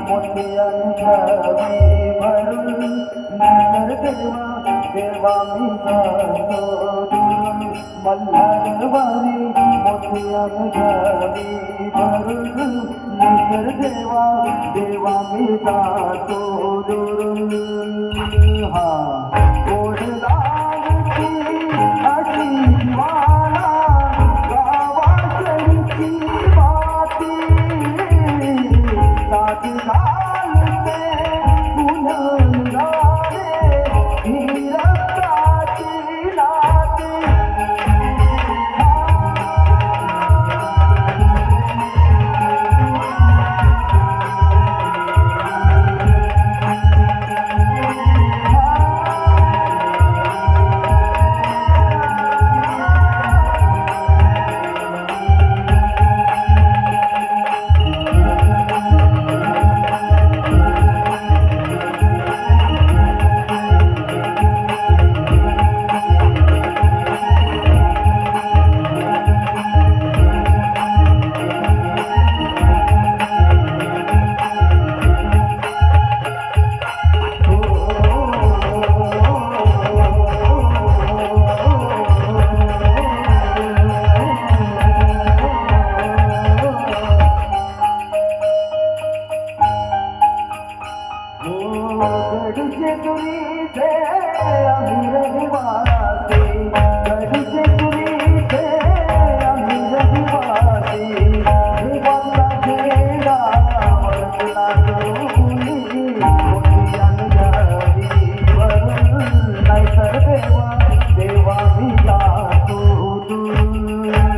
मोतियान घ्यावी भरून नंतर देवा देवा मी जातो दुरून मल्हारवारी मोतियान घ्यावी भरून नंतर देवा देवा मी जातो दुरून हा ओढ लागती अशी ज्वाला गावाकडची माती साथ घालते पुनराने ही रक्ताची नाती गडीचे तुरीचे आम्ही रहिवासी गडीचे तुरीचे आम्ही रहिवासी देवाचा झेंडा वरला डोली मोतियान घ्यावी भरून नाहीतर देवा देवा मी जातो दूर